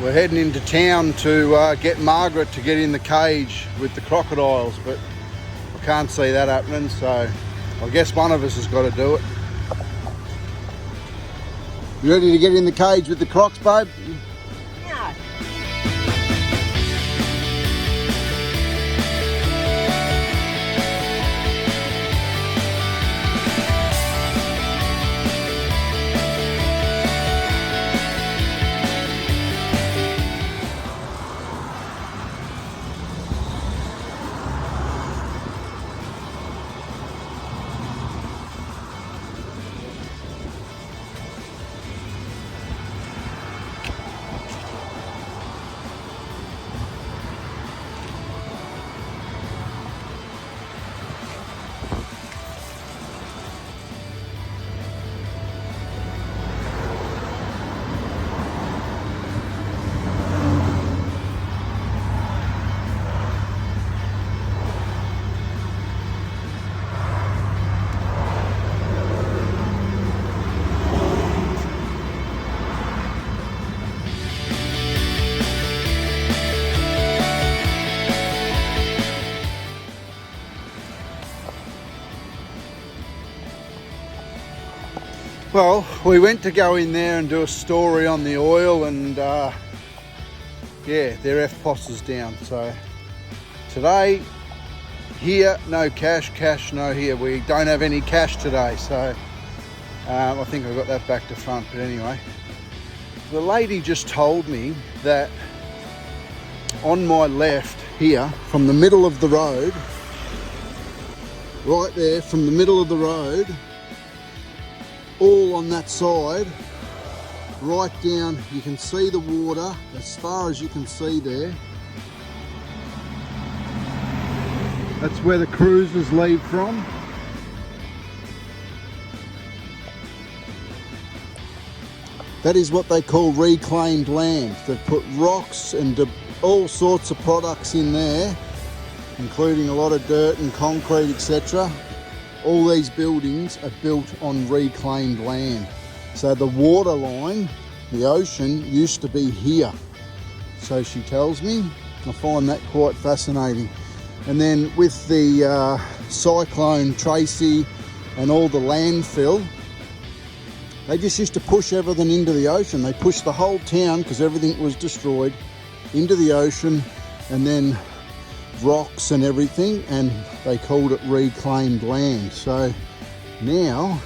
We're heading into town to get Margaret to get in the cage with the crocodiles, but I can't see that happening, so I guess one of us has got to do it. You ready to get in the cage with the crocs, babe? No. Well, we went to go in there and do a story on the oil, and yeah, their FPOS is down. So today, here, no cash, cash, no here. We don't have any cash today, so I think I got that back to front, but anyway. The lady just told me that on my left here, from the middle of the road, right there, from the middle of the road, all on that side, right down, you can see the water as far as you can see there. That's where the cruisers leave from. That is what they call reclaimed land. They've put rocks and all sorts of products in there, including a lot of dirt and concrete, etc. All these buildings are built on reclaimed land. So the water line, the ocean, used to be here. So she tells me. I find that quite fascinating. And then with the cyclone Tracy and all the landfill, they just used to push everything into the ocean. They pushed the whole town, because everything was destroyed, into the ocean, and then rocks and everything, and they called it reclaimed land. So now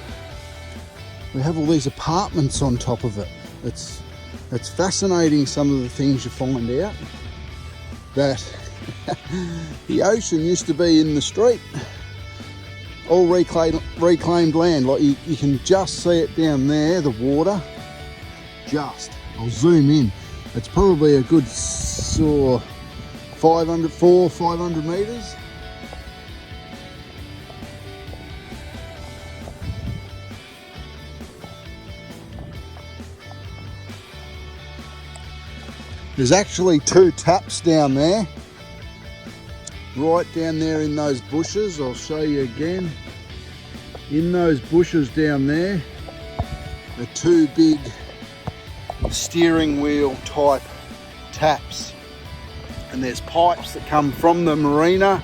we have all these apartments on top of it. It's fascinating, some of the things you find out, that the ocean used to be in the street, all reclaimed land. Like you can just see it down there, the water. I'll zoom in. It's probably a good 500 metres. There's actually 2 taps down there, right down there in those bushes. I'll show you again. In those bushes down there are 2 big steering wheel type taps. And there's pipes that come from the marina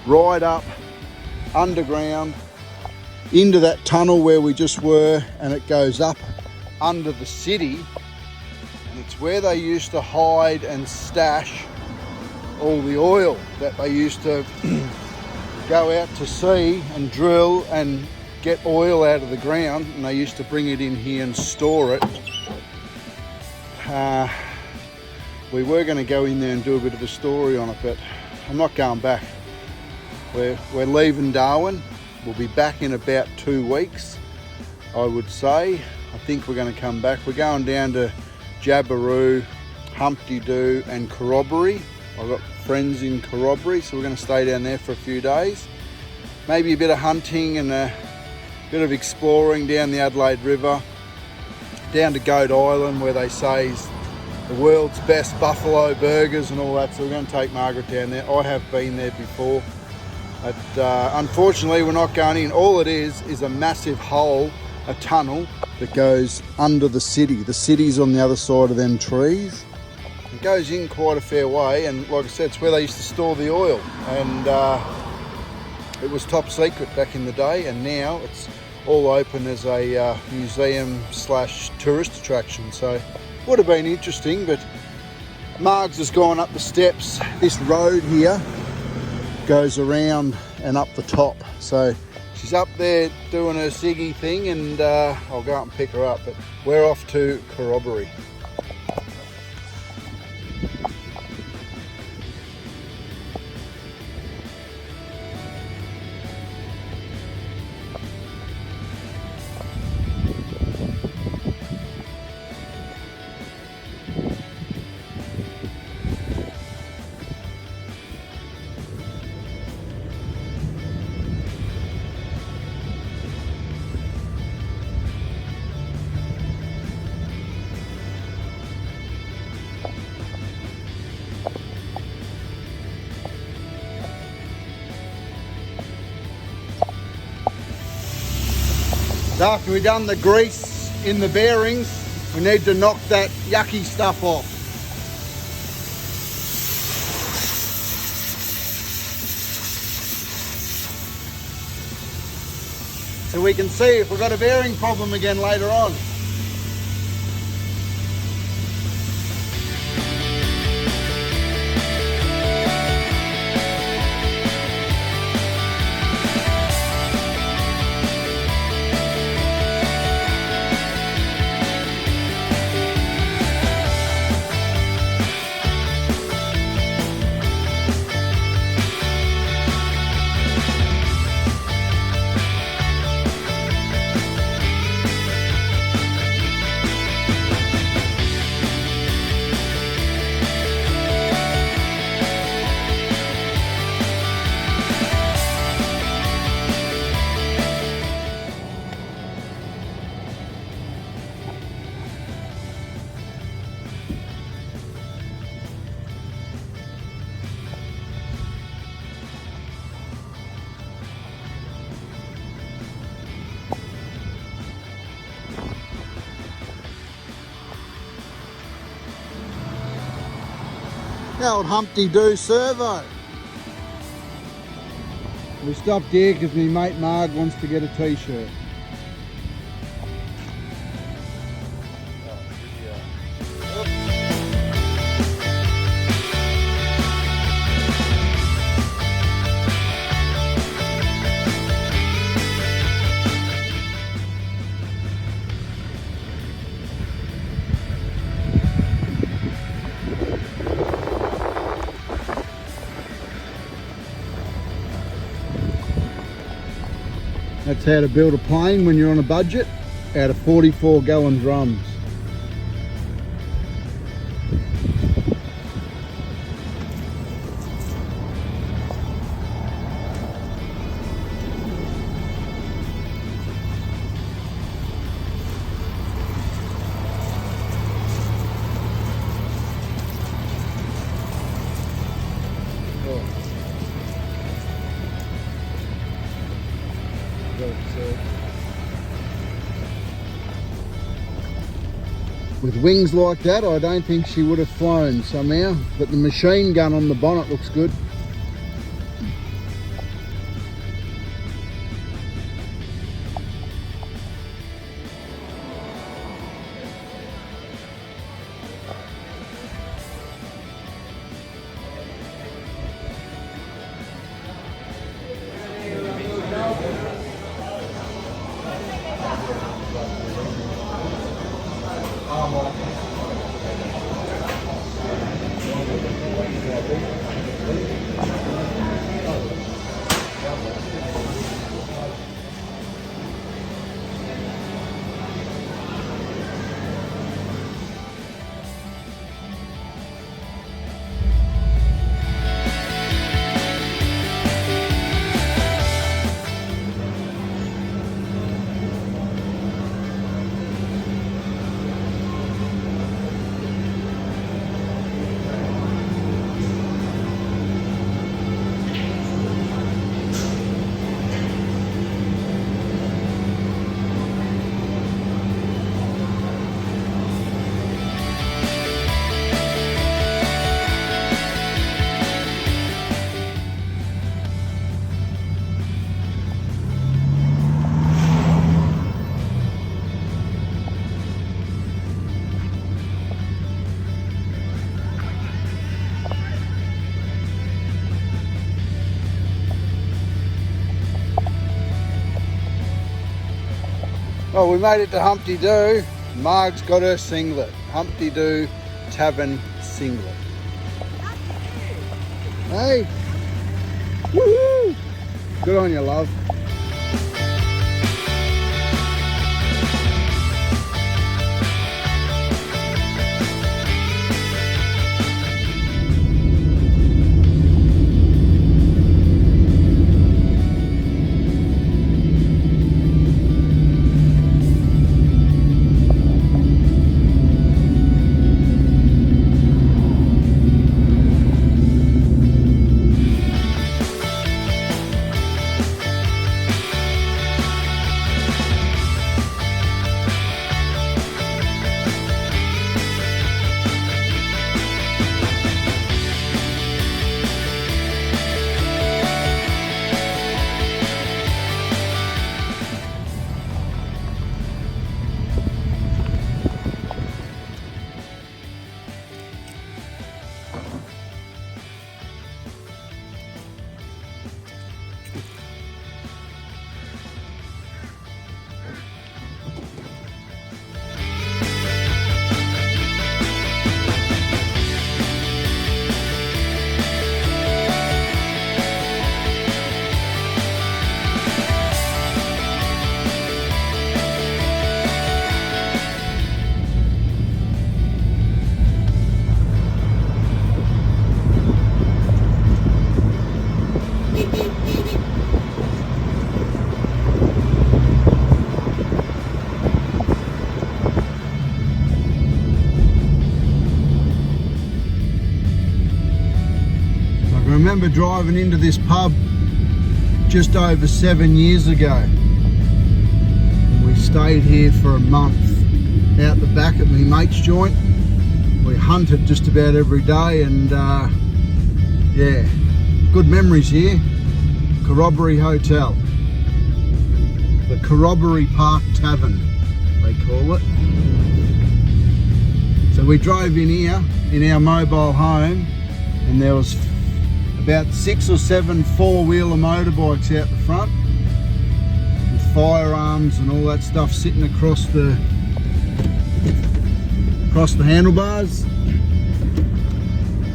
right up underground into that tunnel where we just were, and it goes up under the city, and it's where they used to hide and stash all the oil that they used to go out to sea and drill and get oil out of the ground, and they used to bring it in here and store it. We were going to go in there and do a bit of a story on it, but I'm not going back. We're leaving Darwin. We'll be back in about 2 weeks, I would say. I think we're going to come back. We're going down to Jabiru, Humpty Doo and Corroboree. I've got friends in Corroboree, so we're going to stay down there for a few days. Maybe a bit of hunting and a bit of exploring down the Adelaide River, down to Goat Island, where they say is the world's best buffalo burgers and all that. So we're going to take Margaret down there. I have been there before, but unfortunately we're not going in. All it is a massive hole, a tunnel that goes under the city. The city's on the other side of them trees, It goes in quite a fair way, and like I said, it's where they used to store the oil, and it was top secret back in the day, and now it's all open as a museum slash tourist attraction. So would have been interesting, but Margs has gone up the steps. This road here goes around and up the top, so she's up there doing her ciggy thing, and I'll go up and pick her up, but we're off to Corroboree. After we've done the grease in the bearings, we need to knock that yucky stuff off. So we can see if we've got a bearing problem again later on. The old Humpty-Doo servo. We stopped here because my mate Marg wants to get a t-shirt. That's how to build a plane when you're on a budget, out of 44-gallon drums. With wings like that, I don't think she would have flown somehow, but the machine gun on the bonnet looks good. Well, we made it to Humpty Doo. Marg's got her singlet. Humpty Doo Tavern singlet. Hey! Woohoo! Good on you, love. I remember driving into this pub just over 7 years ago. We stayed here for a month out the back at my mate's joint. We hunted just about every day, and yeah, good memories here. Corroboree Hotel, the Corroboree Park Tavern they call it. So we drove in here in our mobile home, and there was about 6 or 7 four-wheeler motorbikes out the front with firearms and all that stuff sitting across the handlebars.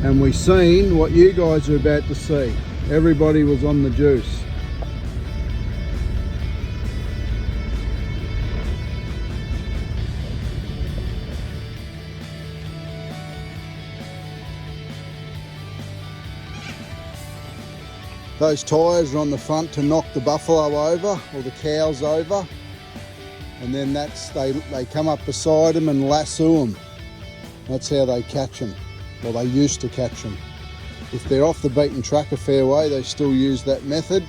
And we seen what you guys are about to see. Everybody was on the juice. Those tyres are on the front to knock the buffalo over or the cows over, and then they come up beside them and lasso them. That's how they catch them, or they used to catch them. If they're off the beaten track a fair way, they still use that method.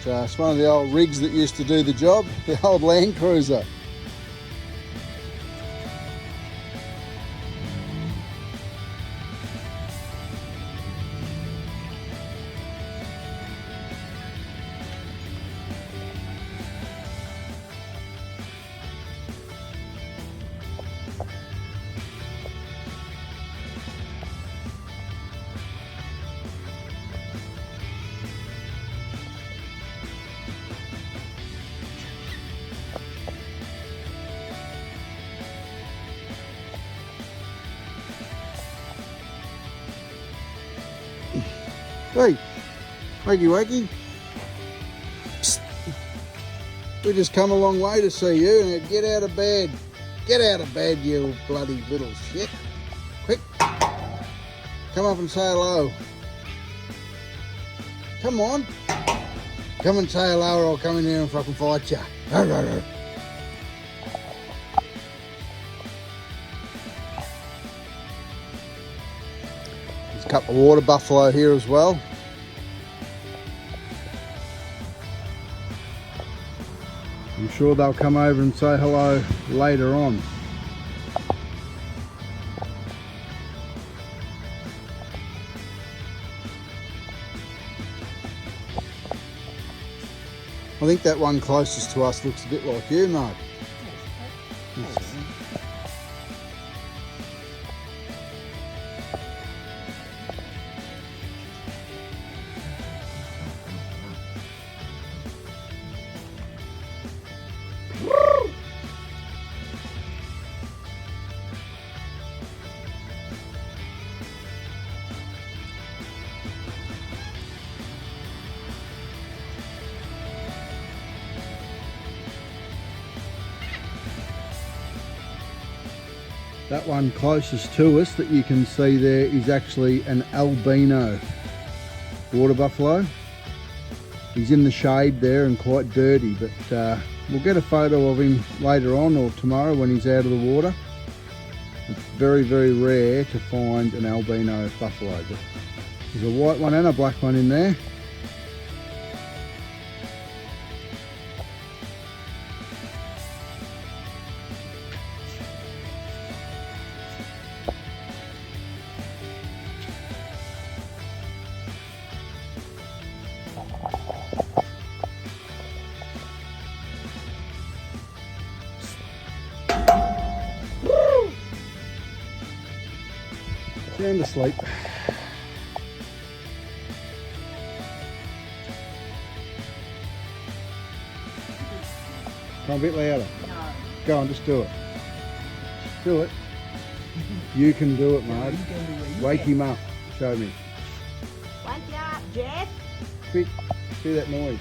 But it's one of the old rigs that used to do the job, the old Land Cruiser. Hey, wakey wakey. Psst. We just come a long way to see you. Now get out of bed. Get out of bed, you bloody little shit. Quick. Come up and say hello. Come on. Come and say hello, or I'll come in here and fucking fight you. There's a couple of water buffalo here as well. I'm sure they'll come over and say hello later on. I think that one closest to us looks a bit like you, Mark. That one closest to us that you can see there is actually an albino water buffalo. He's in the shade there and quite dirty, but we'll get a photo of him later on or tomorrow when he's out of the water. It's very, very rare to find an albino buffalo, but there's a white one and a black one in there. Sound asleep. Come a bit louder. No. Go on, just do it. Just do it. You can do it, mate. Wake him up. Show me. Wake up, Jeff. Quick, do that noise.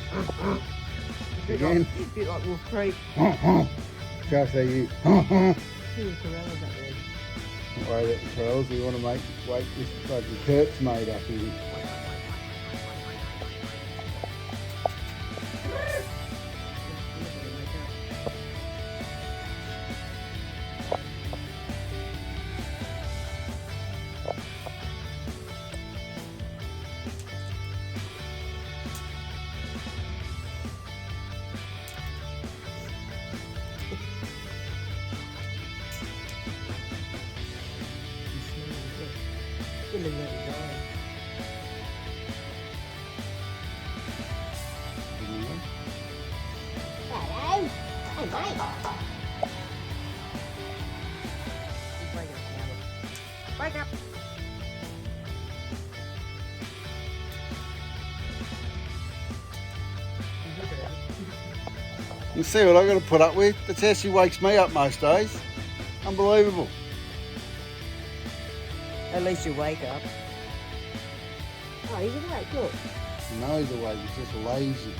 Again. A bit like Wolf Creek. Show us how you. See the corrals up there. Don't worry about the corrals, we want to make wake this fucking Kurt's made up here. Hello. Hey, mate. Wake up. You see what I've got to put up with? That's how she wakes me up most days. Unbelievable. At least you wake up. Oh, he's awake, look. No, he's awake, he's just lazy.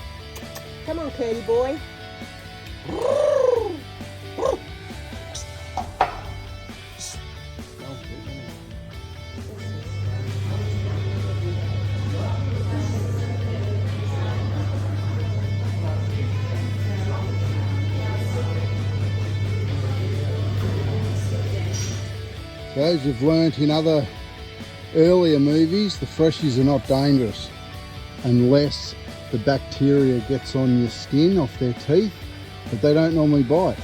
Come on, Curdy boy. Smells good, doesn't it? So as you've learnt in other earlier movies, the freshies are not dangerous unless the bacteria gets on your skin off their teeth, but they don't normally bite.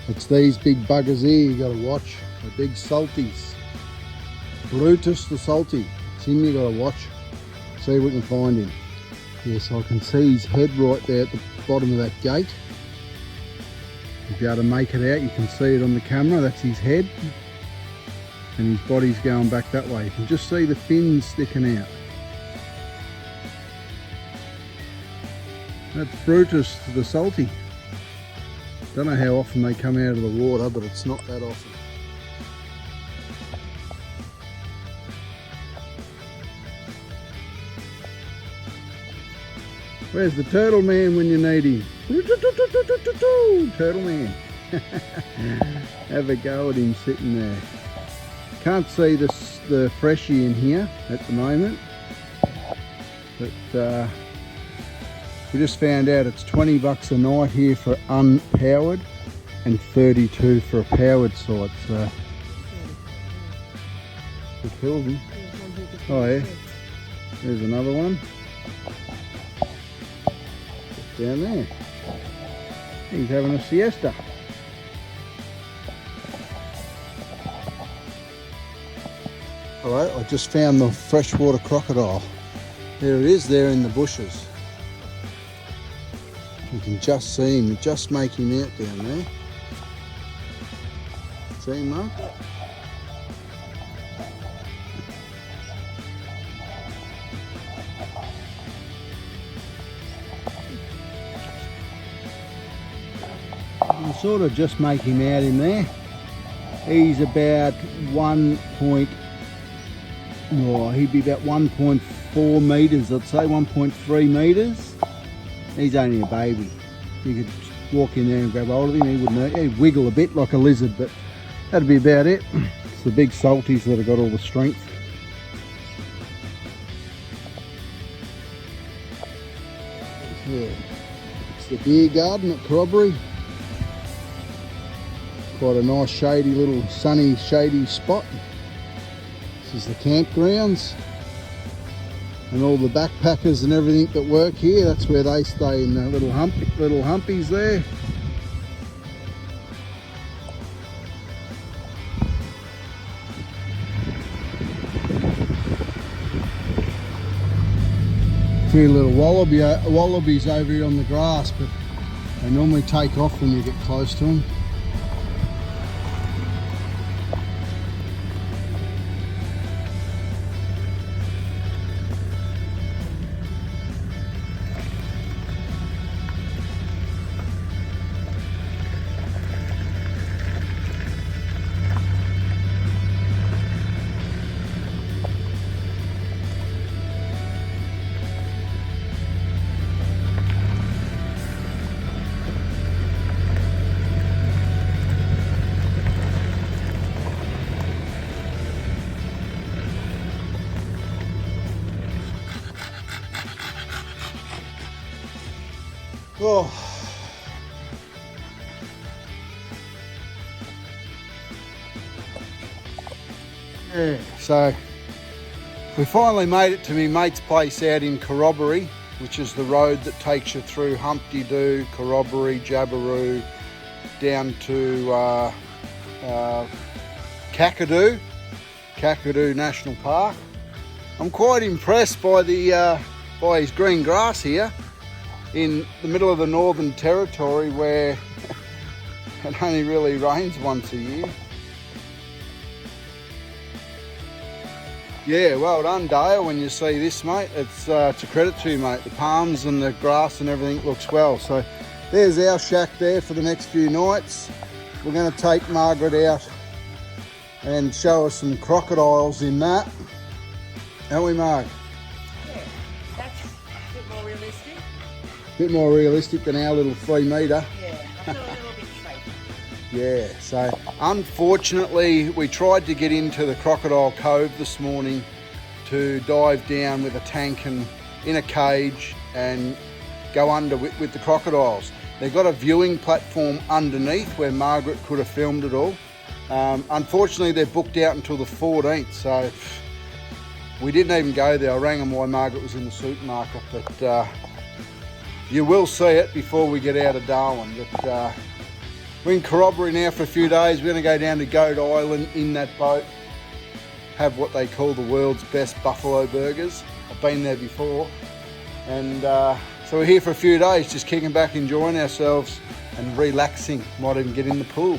It's these big buggers here you got to watch, the big salties. Brutus the salty, it's him you got to watch. See if we can find him. Yes, I can see his head right there at the bottom of that gate. You'll be able to make it out, you can see it on the camera, that's his head. And his body's going back that way. You can just see the fins sticking out. That's Brutus the salty. Don't know how often they come out of the water, but it's not that often. Where's the turtle man when you need him? Turtle man. Have a go at him sitting there. Can't see the freshie in here at the moment, but we just found out it's 20 bucks a night here for unpowered and 32 for a powered site. So we killed him. Oh yeah, there's another one down there. He's having a siesta. Alright, I just found the freshwater crocodile. There it is, there in the bushes. You can just see him, just make him out down there. See him, Mark? You can sort of just make him out in there. He's about he'd be about 1.4 metres, I'd say 1.3 metres. He's only a baby. You could walk in there and grab hold of him. He wouldn't hurt you. He'd wiggle a bit like a lizard, but that'd be about it. It's the big salties that have got all the strength. Yeah. It's the beer garden at Corroboree. Quite a nice shady little sunny shady spot. This is the campgrounds. And all the backpackers and everything that work here, that's where they stay, in the little humpies there. A few little wallabies over here on the grass, but they normally take off when you get close to them. Oh. Yeah, so we finally made it to my mate's place out in Corroboree, which is the road that takes you through Humpty Doo, Corroboree, Jabiru, down to Kakadu National Park. I'm quite impressed by the by his green grass here in the middle of the Northern Territory, where it only really rains once a year. Yeah, well done Dale when you see this, mate. It's a credit to you, mate. The palms and the grass and everything looks well. So there's our shack there for the next few nights. We're going to take Margaret out and show us some crocodiles in that. Aren't we, Marg? Yeah, that's a bit more realistic. Bit more realistic than our little 3 metre. Yeah, I feel a little bit safer. Yeah, so unfortunately we tried to get into the Crocodile Cove this morning to dive down with a tank and in a cage and go under with the crocodiles. They've got a viewing platform underneath where Margaret could have filmed it all. Unfortunately they're booked out until the 14th, so we didn't even go there. I rang them while Margaret was in the supermarket, but you will see it before we get out of Darwin. But we're in Corroboree now for a few days. We're going to go down to Goat Island in that boat, have what they call the world's best buffalo burgers. I've been there before, and so we're here for a few days, just kicking back, enjoying ourselves and relaxing. Might even get in the pool.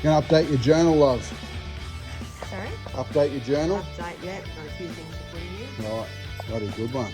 Going to update your journal, love. Sorry? Update your journal. Update, yeah, got a few things to put in here. Right, bloody good one.